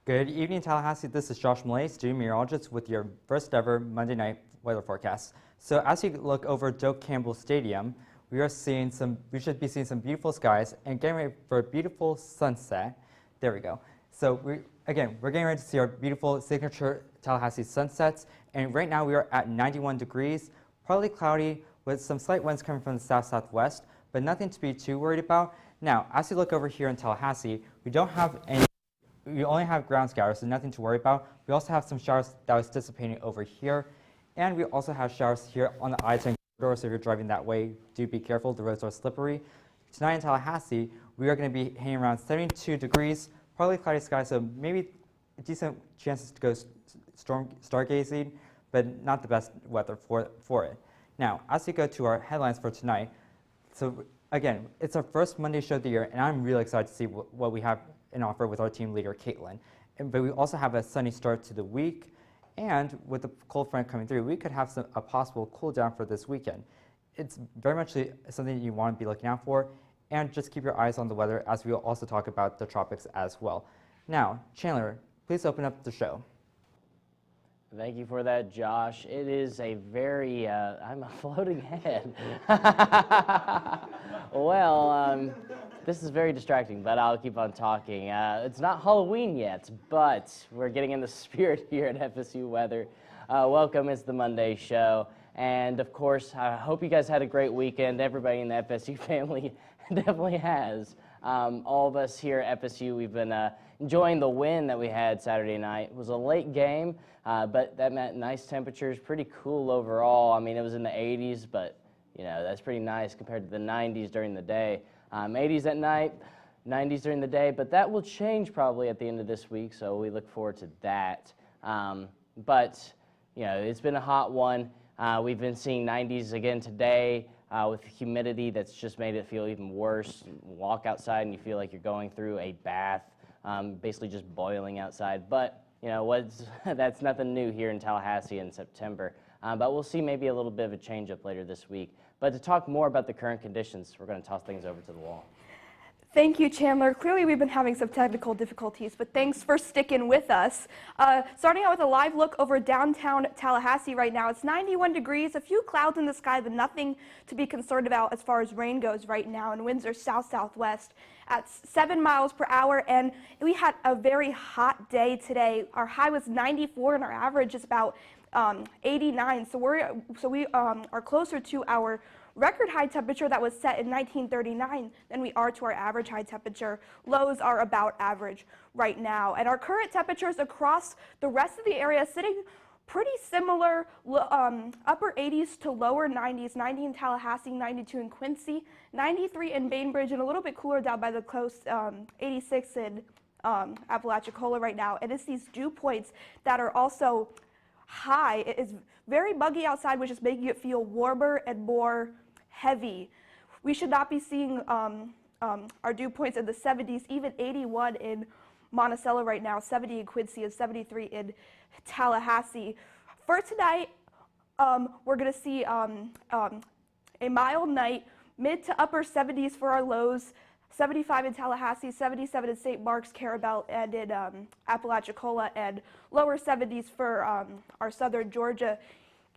Good evening, Tallahassee. This is Josh Millay, student meteorologist with your first ever Monday night weather forecast. So as you look over Doak Campbell Stadium, we should be seeing some beautiful skies and getting ready for a beautiful sunset. There we go. So we're getting ready to see our beautiful signature Tallahassee sunsets. And right now we are at 91 degrees, partly cloudy with some slight winds coming from the south-southwest, but nothing to be too worried about. Now, as you look over here in Tallahassee, we only have ground showers, so nothing to worry about. We also have some showers that was dissipating over here. And we also have showers here on the I-10 corridor, so if you're driving that way, do be careful. The roads are slippery. Tonight in Tallahassee, we are going to be hanging around 72 degrees, partly cloudy sky, so maybe decent chances to go stargazing, but not the best weather for it. Now, as we go to our headlines for tonight, so again, it's our first Monday show of the year, and I'm really excited to see what we have in offer with our team leader, Caitlin. But we also have a sunny start to the week, and with the cold front coming through, we could have a possible cool down for this weekend. It's very much something you want to be looking out for, and just keep your eyes on the weather as we will also talk about the tropics as well. Now, Chandler, please open up the show. Thank you for that, Josh. It is a very, I'm a floating head. Well, this is very distracting, but I'll keep on talking. It's not Halloween yet, but we're getting in the spirit here at FSU Weather. Welcome, it's the Monday show. And of course, I hope you guys had a great weekend. Everybody in the FSU family definitely has. All of us here at FSU, we've been enjoying the win that we had Saturday night. It was a late game, but that meant nice temperatures, pretty cool overall. I mean, it was in the 80s, but you know, that's pretty nice compared to the 90s during the day. 80s at night, 90s during the day, but that will change probably at the end of this week, so we look forward to that. But, you know, it's been a hot one. We've been seeing 90s again today with humidity that's just made it feel even worse. You walk outside and you feel like you're going through a bath, basically just boiling outside. But, you know, that's nothing new here in Tallahassee in September. But we'll see maybe a little bit of a change up later this week. But to talk more about the current conditions, we're going to toss things over to the wall. Thank you, Chandler. Clearly, we've been having some technical difficulties, but thanks for sticking with us. Starting out with a live look over downtown Tallahassee right now. It's 91 degrees, a few clouds in the sky, but nothing to be concerned about as far as rain goes right now, and winds are south-southwest at 7 miles per hour, and we had a very hot day today. Our high was 94, and our average is about 89, so we are closer to our record high temperature that was set in 1939 than we are to our average high temperature. Lows are about average right now, and our current temperatures across the rest of the area sitting pretty similar, upper 80s to lower 90s, 90 in Tallahassee, 92 in Quincy, 93 in Bainbridge, and a little bit cooler down by the coast, 86 in Apalachicola right now. And it's these dew points that are also high. It is very muggy outside, which is making it feel warmer and more heavy. We should not be seeing our dew points in the 70s, even 81 in Monticello right now, 70 in Quincy, and 73 in Tallahassee. For tonight, we're going to see a mild night, mid to upper 70s for our lows, 75 in Tallahassee, 77 in St. Mark's, Carabel, and in Apalachicola, and lower 70s for our southern Georgia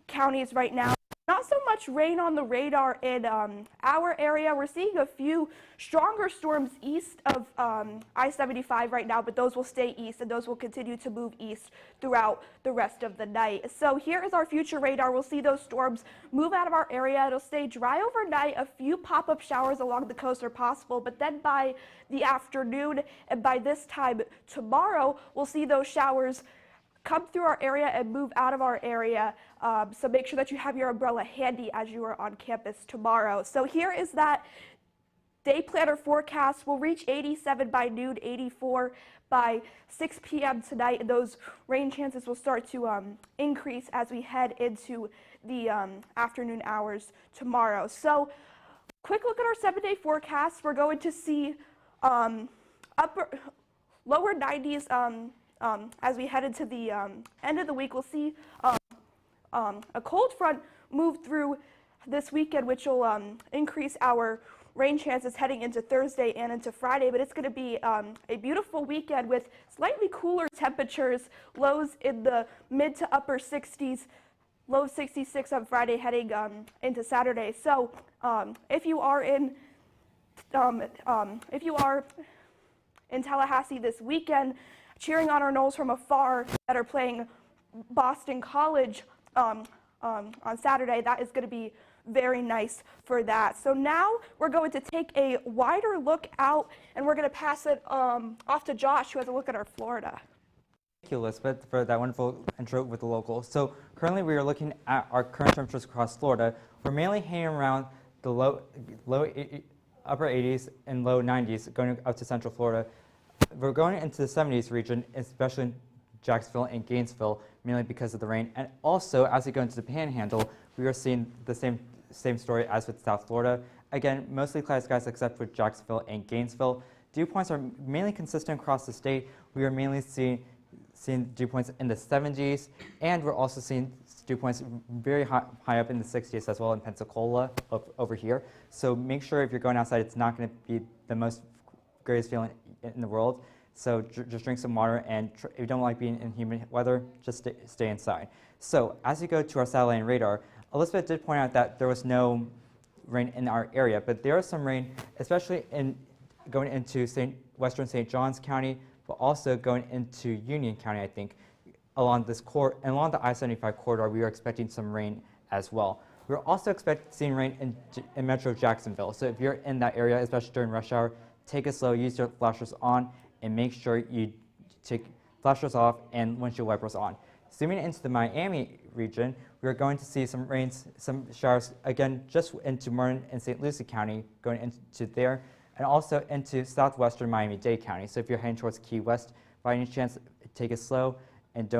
counties right now. Not so much rain on the radar in our area. We're seeing a few stronger storms east of I-75 right now, but those will stay east, and those will continue to move east throughout the rest of the night. So here is our future radar. We'll see those storms move out of our area. It'll stay dry overnight. A few pop-up showers along the coast are possible, but then by the afternoon and by this time tomorrow, we'll see those showers come through our area and move out of our area, so make sure that you have your umbrella handy as you are on campus tomorrow. So here is that day planner forecast. We'll reach 87 by noon, 84 by 6 p.m. tonight, and those rain chances will start to increase as we head into the afternoon hours tomorrow. So quick look at our 7-day forecast. We're going to see lower 90s as we head into the end of the week. We'll see a cold front move through this weekend, which will increase our rain chances heading into Thursday and into Friday, but it's going to be a beautiful weekend with slightly cooler temperatures, lows in the mid to upper 60s, low 66 on Friday heading into Saturday. So if you are in Tallahassee this weekend, cheering on our Noles from afar that are playing Boston College on Saturday, that is going to be very nice for that. So now we're going to take a wider look out, and we're going to pass it off to Josh, who has a look at our Florida. Thank you, Elizabeth, for that wonderful intro with the local. So currently we are looking at our current temperatures across Florida. We're mainly hanging around the upper 80s and low 90s going up to central Florida. We're going into the 70s region, especially in Jacksonville and Gainesville, mainly because of the rain. And also, as we go into the Panhandle, we are seeing the same story as with South Florida. Again, mostly cloudy skies except for Jacksonville and Gainesville. Dew points are mainly consistent across the state. We are mainly seeing dew points in the 70s, and we're also seeing dew points very high up in the 60s as well in Pensacola over here. So make sure if you're going outside, it's not going to be the most greatest feeling in the world. So just drink some water, and if you don't like being in humid weather, just stay inside. So as you go to our satellite and radar, Elizabeth did point out that there was no rain in our area, but there is some rain, especially in going into western St. Johns County, but also going into Union County, I think. Along the I-75 corridor, we are expecting some rain as well. We're also seeing rain in Metro Jacksonville. So if you're in that area, especially during rush hour, take it slow, use your flashers on, and make sure you take flashers off and windshield wipers on. Zooming into the Miami region, we're going to see some rains, some showers, again, just into Marin and St. Lucie County, going into there, and also into southwestern Miami-Dade County. So if you're heading towards Key West, by any chance, take it slow, and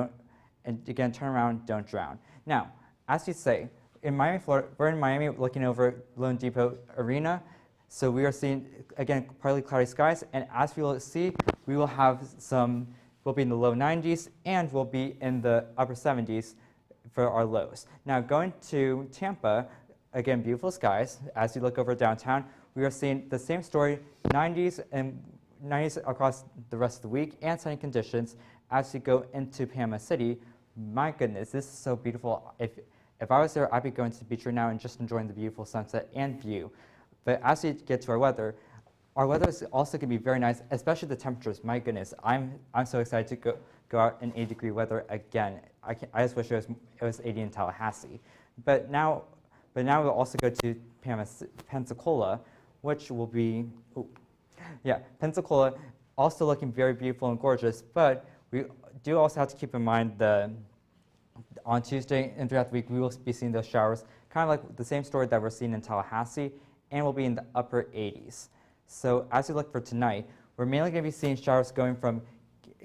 again, turn around, don't drown. Now, as you say, in Miami, Florida, we're in Miami looking over Lone Depot Arena. So we are seeing, again, partly cloudy skies, and as we will see, we will have we'll be in the low 90s, and we'll be in the upper 70s for our lows. Now going to Tampa, again, beautiful skies. As you look over downtown, we are seeing the same story, 90s across the rest of the week, and sunny conditions. As you go into Panama City, my goodness, this is so beautiful. If I was there, I'd be going to the beach right now and just enjoying the beautiful sunset and view. But as we get to our weather is also going to be very nice, especially the temperatures. My goodness, I'm so excited to go out in 80-degree weather again. I just wish it was 80 in Tallahassee. But now we'll also go to Pensacola, which will be, Pensacola also looking very beautiful and gorgeous. But we do also have to keep in mind on Tuesday and throughout the week, we will be seeing those showers, kind of like the same story that we're seeing in Tallahassee, and we'll be in the upper 80s. So as we look for tonight, we're mainly going to be seeing showers going from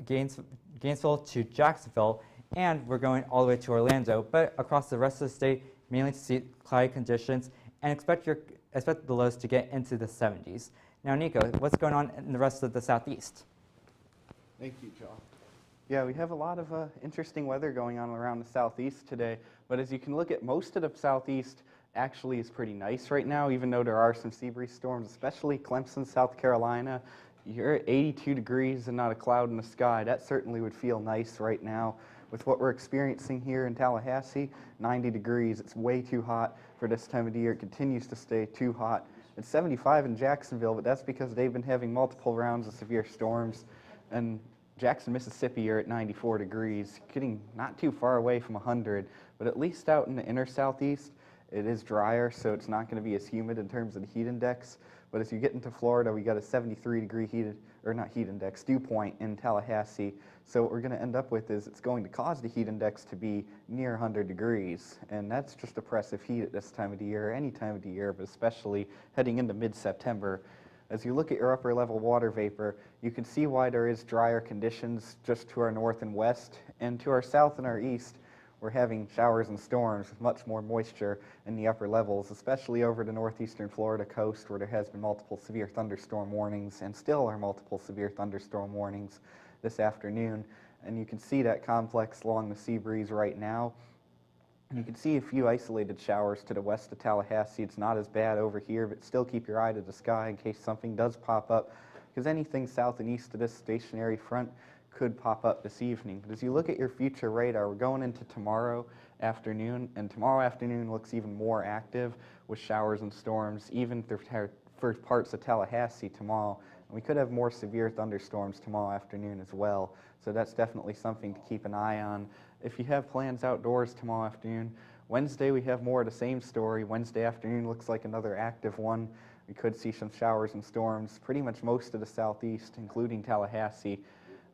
Gainesville to Jacksonville, and we're going all the way to Orlando. But across the rest of the state, mainly to see cloudy conditions, and expect the lows to get into the 70s. Now, Nico, what's going on in the rest of the southeast? Thank you, Josh. Yeah, we have a lot of interesting weather going on around the southeast today, but as you can look at, most of the southeast actually is pretty nice right now, even though there are some sea breeze storms, especially Clemson, South Carolina. You're at 82 degrees and not a cloud in the sky. That certainly would feel nice right now. With what we're experiencing here in Tallahassee, 90 degrees. It's way too hot for this time of the year. It continues to stay too hot. It's 75 in Jacksonville, but that's because they've been having multiple rounds of severe storms. And Jackson, Mississippi, you're at 94 degrees, getting not too far away from 100, but at least out in the inner southeast, it is drier, so it's not going to be as humid in terms of the heat index. But as you get into Florida, we got a 73-degree dew point in Tallahassee. So what we're going to end up with is it's going to cause the heat index to be near 100 degrees. And that's just oppressive heat at this time of the year, any time of the year, but especially heading into mid-September. As you look at your upper level water vapor, you can see why there is drier conditions just to our north and west. And to our south and our east, we're having showers and storms with much more moisture in the upper levels, especially over the northeastern Florida coast, where there has been multiple severe thunderstorm warnings and still are multiple severe thunderstorm warnings this afternoon. And you can see that complex along the sea breeze right now. You can see a few isolated showers to the west of Tallahassee. It's not as bad over here, but still keep your eye to the sky in case something does pop up, because anything south and east of this stationary front could pop up this evening. But as you look at your future radar, we're going into tomorrow afternoon, and tomorrow afternoon looks even more active with showers and storms, even for parts of Tallahassee tomorrow. And we could have more severe thunderstorms tomorrow afternoon as well. So that's definitely something to keep an eye on. If you have plans outdoors tomorrow afternoon, Wednesday we have more of the same story. Wednesday afternoon looks like another active one. We could see some showers and storms, pretty much most of the southeast, including Tallahassee.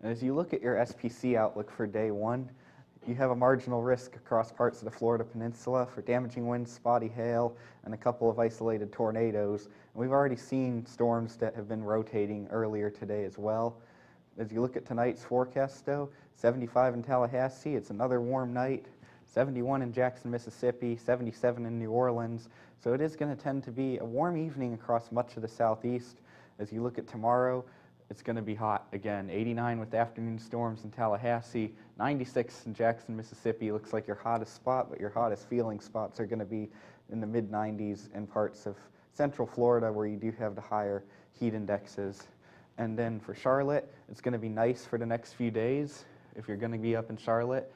And as you look at your SPC outlook for day one, you have a marginal risk across parts of the Florida Peninsula for damaging winds, spotty hail, and a couple of isolated tornadoes. And we've already seen storms that have been rotating earlier today as well. As you look at tonight's forecast, though, 75 in Tallahassee, it's another warm night, 71 in Jackson, Mississippi, 77 in New Orleans. So it is going to tend to be a warm evening across much of the southeast. As you look at tomorrow, it's going to be hot again, 89 with afternoon storms in Tallahassee, 96 in Jackson, Mississippi. Looks like your hottest spot, but your hottest feeling spots are going to be in the mid-90s in parts of central Florida where you do have the higher heat indexes. And then for Charlotte, it's going to be nice for the next few days if you're going to be up in Charlotte.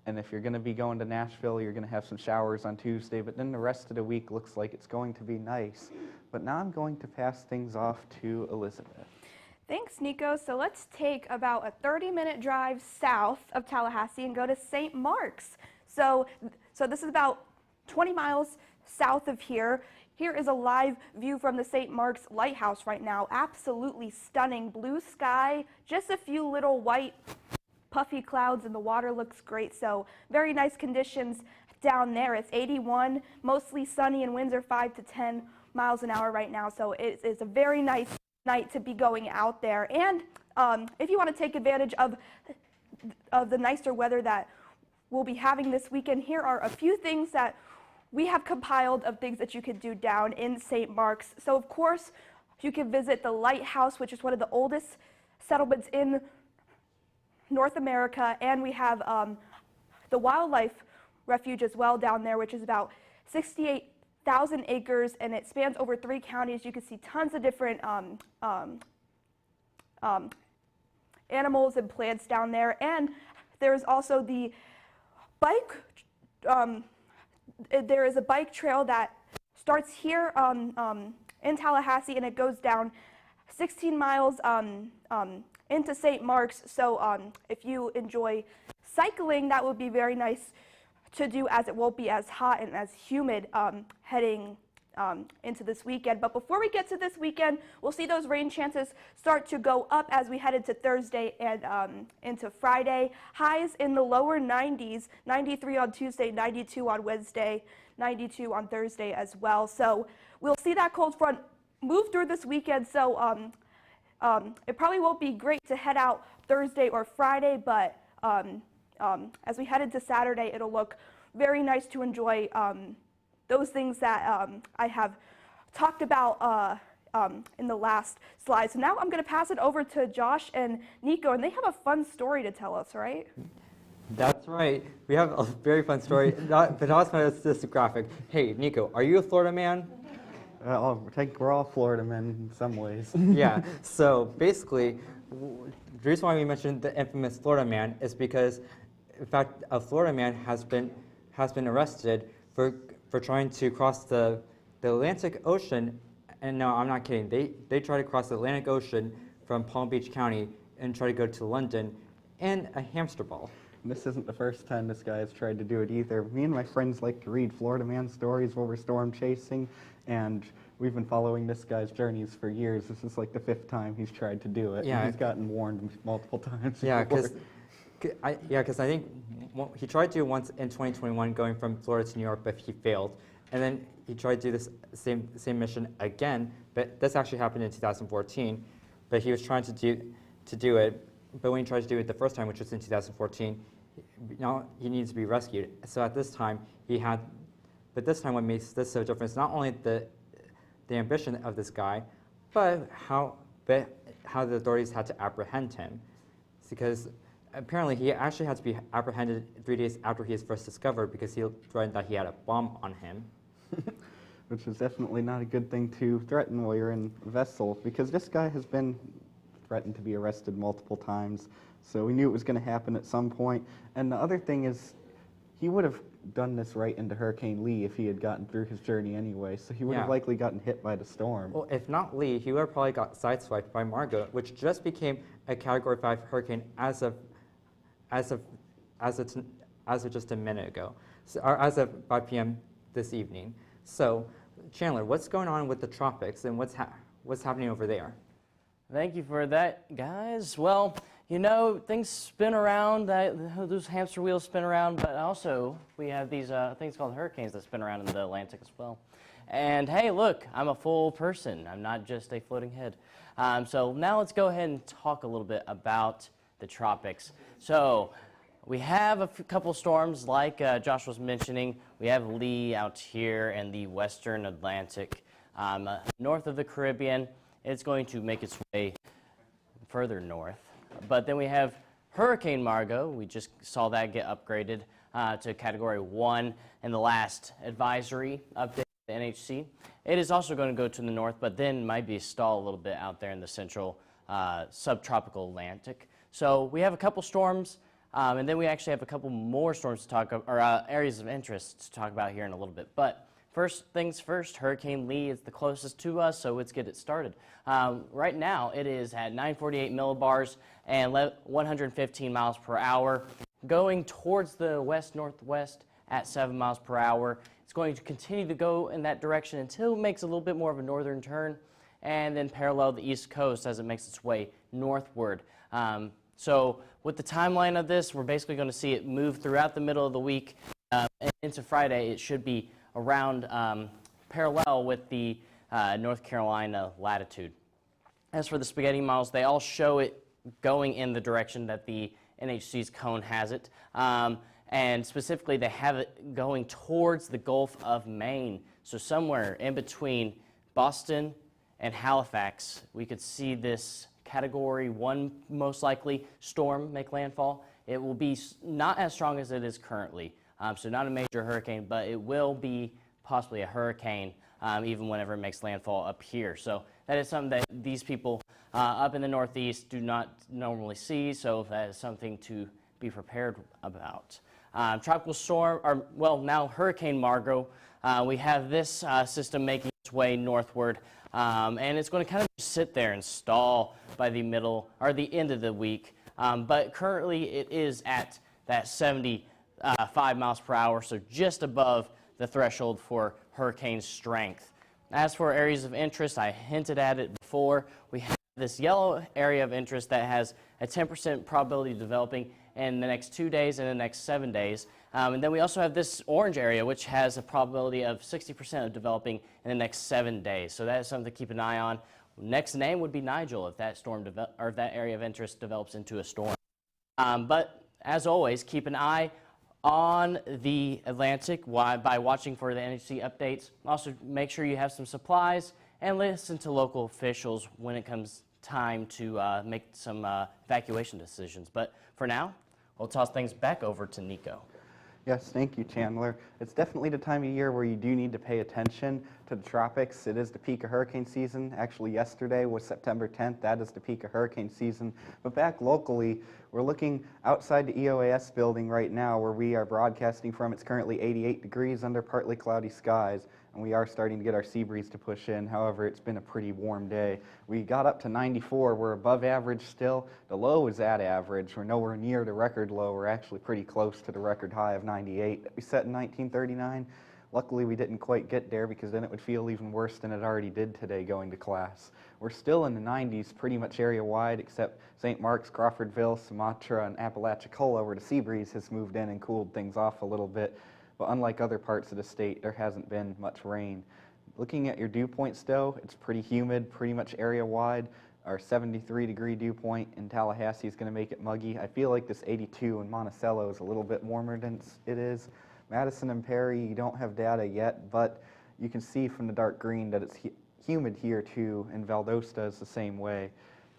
And if you're going to be going to Nashville, you're going to have some showers on Tuesday. But then the rest of the week looks like it's going to be nice. But now I'm going to pass things off to Elizabeth. Thanks, Nico. So let's take about a 30-minute drive south of Tallahassee and go to St. Mark's. So this is about 20 miles south of here. Here is a live view from the St. Mark's Lighthouse right now. Absolutely stunning blue sky, just a few little white puffy clouds, and the water looks great. So very nice conditions down there. It's 81, mostly sunny, and winds are 5 to 10 miles an hour right now. So it's a very nice night to be going out there. And if you want to take advantage of the nicer weather that we'll be having this weekend, here are a few things that we have compiled of things that you could do down in St. Mark's. So of course, you can visit the Lighthouse, which is one of the oldest settlements in North America, and we have the Wildlife Refuge as well down there, which is about 68,000 acres, and it spans over 3 counties. You can see tons of different animals and plants down there, and there's also the bike. There is a bike trail that starts here in Tallahassee, and it goes down 16 miles into St. Mark's. So if you enjoy cycling, that would be very nice to do, as it won't be as hot and as humid heading into this weekend. But before we get to this weekend, we'll see those rain chances start to go up as we head into Thursday and into Friday. Highs in the lower 90s, 93 on Tuesday, 92 on Wednesday, 92 on Thursday as well. So we'll see that cold front move through this weekend. So it probably won't be great to head out Thursday or Friday, but as we head into Saturday, it'll look very nice to enjoy those things that I have talked about in the last slide. So now I'm going to pass it over to Josh and Nico, and they have a fun story to tell us, right? That's right. We have a very fun story. But not as fun as this graphic. Hey, Nico, are you a Florida man? I think we're all Florida men in some ways. Yeah. So basically, the reason why we mentioned the infamous Florida man is because, in fact, a Florida man has been arrested for trying to cross the Atlantic Ocean. And no, I'm not kidding. They tried to cross the Atlantic Ocean from Palm Beach County and try to go to London in a hamster ball. This isn't the first time this guy has tried to do it either. Me and my friends like to read Florida man stories while we're storm chasing, and we've been following this guy's journeys for years. This is like the 5th time he's tried to do it. Yeah. He's gotten warned multiple times. Yeah, before. because I think he tried to do it once in 2021, going from Florida to New York, but he failed. And then he tried to do this same mission again, but this actually happened in 2014. But he was trying to do it, but when he tried to do it the first time, which was in 2014, now he needs to be rescued. So at this time but this time what makes this so different is not only the ambition of this guy, but how the authorities had to apprehend him. It's because Apparently, he actually had to be apprehended 3 days after he was first discovered because he threatened that he had a bomb on him. Which is definitely not a good thing to threaten while you're in a vessel, because this guy has been threatened to be arrested multiple times, so we knew it was going to happen at some point. And the other thing is, he would have done this right into Hurricane Lee if he had gotten through his journey anyway, so he would have Yeah. likely gotten hit by the storm. Well, if not Lee, he would have probably got sideswiped by Margot, which just became a Category 5 hurricane as of just a minute ago, so, or as of 5 p.m. this evening. So, Chandler, what's going on with the tropics and what's happening over there? Thank you for that, guys. Well, you know, things spin around, those hamster wheels spin around, but also we have these things called hurricanes that spin around in the Atlantic as well. And hey, look, I'm a full person. I'm not just a floating head. So now let's go ahead and talk a little bit about the tropics. So we have a couple storms like Josh was mentioning. We have Lee out here in the western Atlantic, north of the Caribbean. It's going to make its way further north. But then we have Hurricane Margot. We just saw that get upgraded to Category 1 in the last advisory update. The NHC. It is also going to go to the north, but then might be stalled a little bit out there in the central subtropical Atlantic. So we have a couple storms, and then we actually have a couple more storms to talk about, or areas of interest to talk about here in a little bit. But first things first, Hurricane Lee is the closest to us, so let's get it started. Right now, it is at 948 millibars and 115 miles per hour, going towards the west-northwest at 7 miles per hour. It's going to continue to go in that direction until it makes a little bit more of a northern turn and then parallel the east coast as it makes its way northward. So with the timeline of this, we're basically going to see it move throughout the middle of the week and into Friday. It should be around parallel with the North Carolina latitude. As for the spaghetti models, they all show it going in the direction that the NHC's cone has it. And specifically, they have it going towards the Gulf of Maine. So somewhere in between Boston and Halifax, we could see this Category 1, most likely, storm make landfall. It will be not as strong as it is currently, so not a major hurricane, but it will be possibly a hurricane even whenever it makes landfall up here. So that is something that these people up in the Northeast do not normally see, so that is something to be prepared about. Tropical storm, or well, now Hurricane Margot. We have this system making its way northward, and it's going to kind of sit there and stall by the middle or the end of the week. But currently, it is at that 75 miles per hour, so just above the threshold for hurricane strength. As for areas of interest, I hinted at it before. We have this yellow area of interest that has a 10% probability of developing in the next 2 days and the next 7 days. And then we also have this orange area, which has a probability of 60% of developing in the next 7 days. So that is something to keep an eye on. Next name would be Nigel if that storm or if that area of interest develops into a storm. But as always, keep an eye on the Atlantic by watching for the NHC updates. Also, make sure you have some supplies and listen to local officials when it comes time to make some evacuation decisions. But for now, we'll toss things back over to Nico. Yes, thank you, Chandler. It's definitely the time of year where you do need to pay attention to the tropics. It is the peak of hurricane season. Actually, yesterday was September 10th. That is the peak of hurricane season. But back locally, we're looking outside the EOAS building right now where we are broadcasting from. It's currently 88 degrees under partly cloudy skies, and we are starting to get our sea breeze to push in. However, it's been a pretty warm day. We got up to 94. We're above average still. The low is at average. We're nowhere near the record low. We're actually pretty close to the record high of 98 that we set in 1939. Luckily, we didn't quite get there because then it would feel even worse than it already did today going to class. We're still in the 90s pretty much area-wide except St. Mark's, Crawfordville, Sumatra, and Apalachicola where the sea breeze has moved in and cooled things off a little bit. But unlike other parts of the state, there hasn't been much rain. Looking at your dew points, though, it's pretty humid, pretty much area-wide. Our 73-degree dew point in Tallahassee is going to make it muggy. I feel like this 82 in Monticello is a little bit warmer than it is. Madison and Perry, you don't have data yet, but you can see from the dark green that it's humid here, too, and Valdosta is the same way.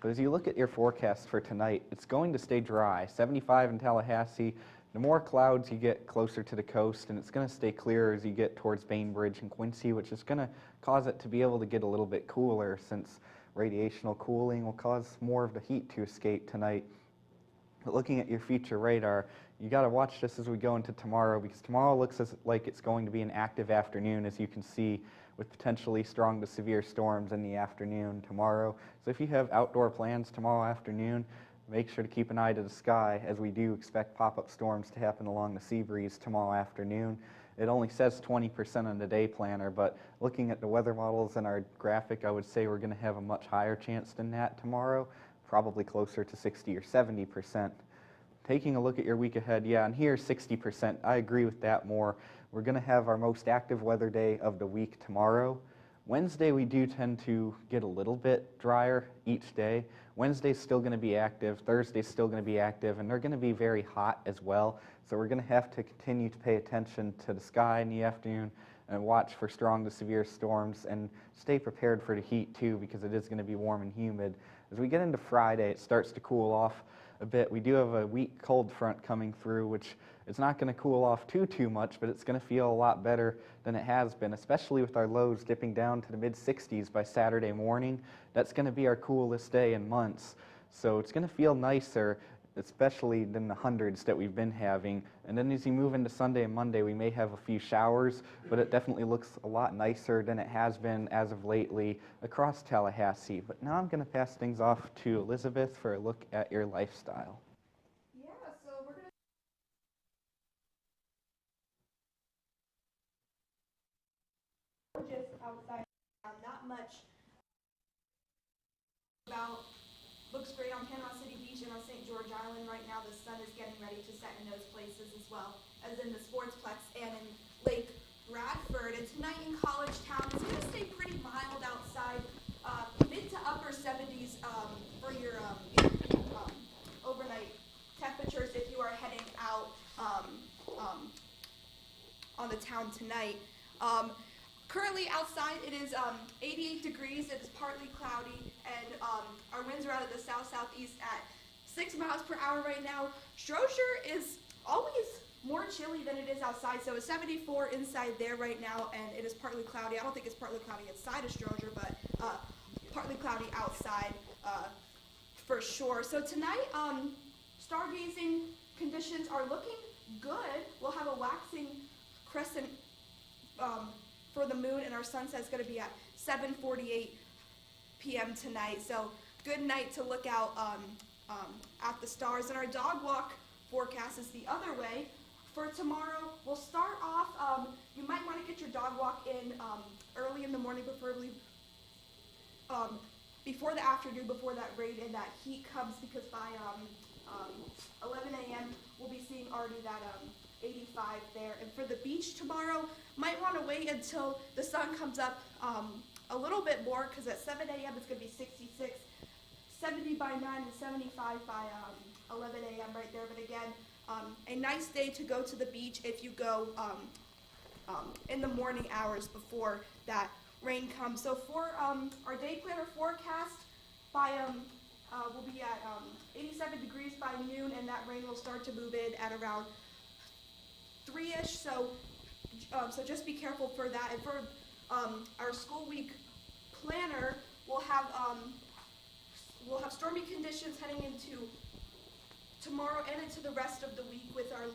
But as you look at your forecast for tonight, it's going to stay dry. 75 in Tallahassee. The more clouds you get closer to the coast, and it's going to stay clearer as you get towards Bainbridge and Quincy, which is going to cause it to be able to get a little bit cooler, since radiational cooling will cause more of the heat to escape tonight. But looking at your future radar, you got to watch this as we go into tomorrow, because tomorrow looks like it's going to be an active afternoon, as you can see, with potentially strong to severe storms in the afternoon tomorrow. So if you have outdoor plans tomorrow afternoon, make sure to keep an eye to the sky, as we do expect pop-up storms to happen along the sea breeze tomorrow afternoon. It only says 20% on the day planner, but looking at the weather models in our graphic, I would say we're going to have a much higher chance than that tomorrow, probably closer to 60 or 70%. Taking a look at your week ahead, yeah, and here 60%, I agree with that more. We're going to have our most active weather day of the week tomorrow. Wednesday, we do tend to get a little bit drier each day. Wednesday's still going to be active, Thursday's still going to be active, and they're going to be very hot as well. So we're going to have to continue to pay attention to the sky in the afternoon and watch for strong to severe storms, and stay prepared for the heat too, because it is going to be warm and humid. As we get into Friday, it starts to cool off a bit. We do have a weak cold front coming through, which it's not going to cool off too much, but it's going to feel a lot better than it has been, especially with our lows dipping down to the mid-60s by Saturday morning. That's going to be our coolest day in months. So it's going to feel nicer, especially than the hundreds that we've been having. And then as you move into Sunday and Monday, we may have a few showers, but it definitely looks a lot nicer than it has been as of lately across Tallahassee. But now I'm going to pass things off to Elizabeth for a look at your lifestyle. Yeah, so we're going to just outside, not much about. Looks great on Panama City Beach and on St. George Island right now. The sun is getting ready to set in those places, as well as in the Sportsplex and in Lake Bradford. And tonight in College Town, it's going to stay pretty mild outside, mid to upper 70s for your overnight temperatures if you are heading out on the town tonight. Currently outside it is 88 degrees, it is partly cloudy, and our winds are out of the south-southeast at 6 miles per hour right now. Strozier is always more chilly than it is outside, so it's 74 inside there right now, and it is partly cloudy. I don't think it's partly cloudy inside of Strozier, but partly cloudy outside for sure. So tonight, stargazing conditions are looking good. We'll have a waxing crescent for the moon, and our sunset is going to be at 7:48 p.m. tonight. So good night to look out at the stars. And our dog walk forecast is the other way. For tomorrow, we'll start off, you might want to get your dog walk in early in the morning, preferably before the afternoon, before that rain and that heat comes, because by 11 a.m. we'll be seeing already that 85 there. And for the beach tomorrow, might want to wait until the sun comes up a little bit more, because at 7 a.m. it's going to be 66, 70 by 9, and 75 by 11 a.m. right there. But again, a nice day to go to the beach if you go in the morning hours before that rain comes. So for our day planner forecast, by we'll be at 87 degrees by noon, and that rain will start to move in at around 3-ish. So just be careful for that. And for our school week planner, we'll have stormy conditions heading into tomorrow and into the rest of the week, with our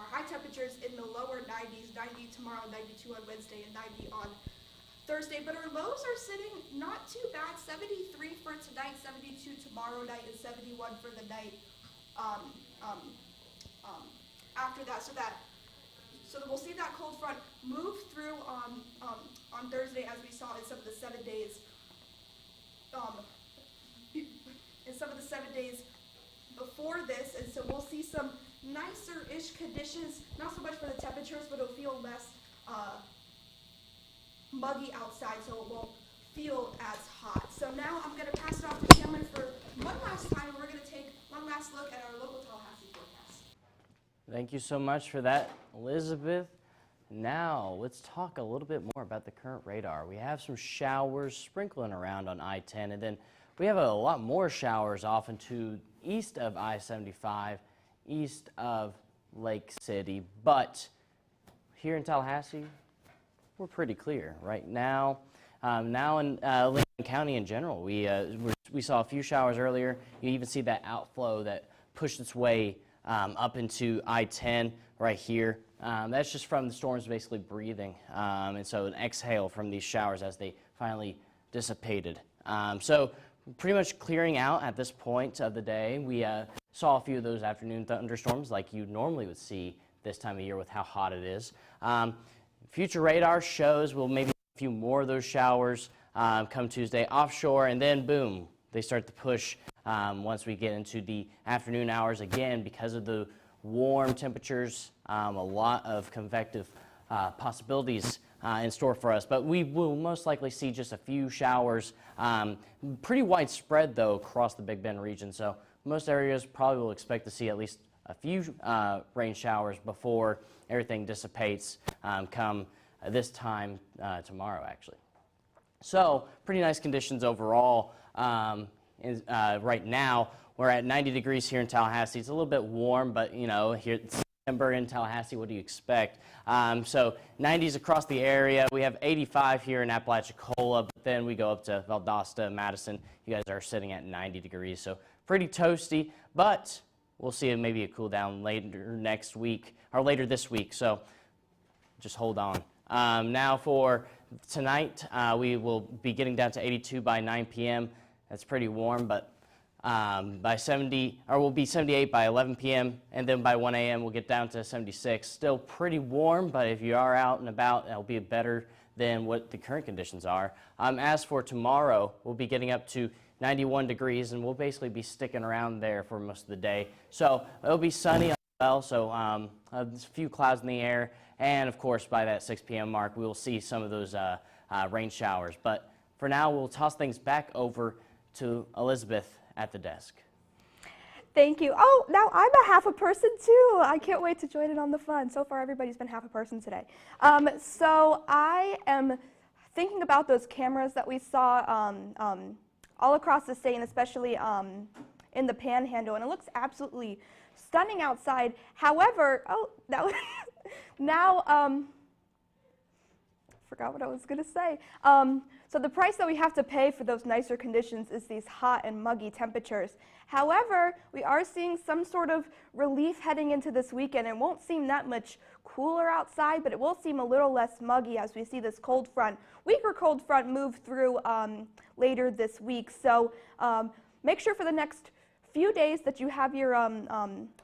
high temperatures in the lower 90s, 90 tomorrow, 92 on Wednesday, and 90 on Thursday. But our lows are sitting not too bad, 73 for tonight, 72 tomorrow night, and 71 for the night after that. So that we'll see that cold front move through on Thursday, as we saw in some of the 7 days. In some of the 7 days before this, and so we'll see some nicer-ish conditions, not so much for the temperatures, but it'll feel less muggy outside, so it won't feel as hot. So now I'm going to pass it off to Cameron for one last time, and we're going to take one last look at our local Tallahassee forecast. Thank you so much for that, Elizabeth. Now, let's talk a little bit more about the current radar. We have some showers sprinkling around on I-10, and then we have a lot more showers off into east of I-75, east of Lake City, but here in Tallahassee, we're pretty clear right now. Now in Lincoln County in general, we saw a few showers earlier. You even see that outflow that pushed its way up into I-10 right here. That's just from the storms basically breathing, and so an exhale from these showers as they finally dissipated. So pretty much clearing out at this point of the day. We saw a few of those afternoon thunderstorms like you normally would see this time of year with how hot it is. Future radar shows we'll maybe a few more of those showers come Tuesday offshore, and then boom, they start to push once we get into the afternoon hours again because of the warm temperatures, a lot of convective possibilities in store for us, but we will most likely see just a few showers, pretty widespread though across the Big Bend region, so most areas probably will expect to see at least a few rain showers before everything dissipates come this time tomorrow actually. So pretty nice conditions overall. Right now we're at 90 degrees here in Tallahassee. It's a little bit warm, but you know, here it's September in Tallahassee, what do you expect? So 90s across the area. We have 85 here in Apalachicola, but then we go up to Valdosta, Madison. You guys are sitting at 90 degrees, so pretty toasty, but we'll see maybe a cool down later next week or later this week, so just hold on. Now for tonight, we will be getting down to 82 by 9 p.m. That's pretty warm, but we'll be 78 by 11 p.m. and then by 1 a.m. we'll get down to 76. Still pretty warm, but if you are out and about, that'll be better than what the current conditions are. As for tomorrow, we'll be getting up to 91 degrees, and we'll basically be sticking around there for most of the day. So it'll be sunny as well, so there's a few clouds in the air, and of course by that 6 p.m. mark, we will see some of those rain showers. But for now, we'll toss things back over to Elizabeth at the desk. Thank you. Oh, now I'm a half a person too. I can't wait to join in on the fun. So far, everybody's been half a person today. So I am thinking about those cameras that we saw all across the state, and especially in the Panhandle, and it looks absolutely stunning outside. However, oh, that was now forgot what I was going to say. So the price that we have to pay for those nicer conditions is these hot and muggy temperatures. However, we are seeing some sort of relief heading into this weekend. It won't seem that much cooler outside, but it will seem a little less muggy as we see this cold front, weaker cold front move through later this week. So make sure for the next few days that you have your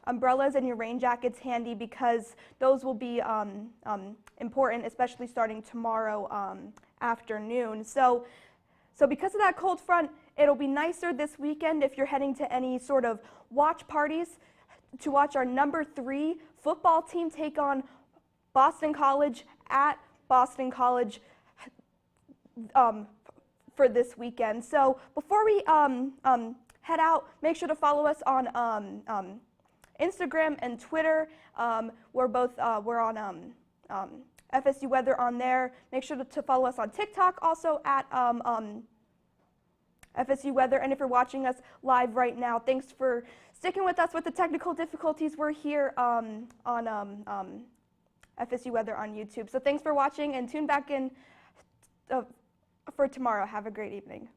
umbrellas and your rain jackets handy, because those will be important, especially starting tomorrow afternoon. So because of that cold front, it'll be nicer this weekend if you're heading to any sort of watch parties to watch our number 3 football team take on Boston College at Boston College for this weekend. So before we head out, make sure to follow us on Instagram and Twitter. We're on FSU Weather on there. Make sure to follow us on TikTok, also at FSU Weather. And if you're watching us live right now, thanks for sticking with us with the technical difficulties. We're here on FSU Weather on YouTube. So thanks for watching, and tune back in for tomorrow. Have a great evening.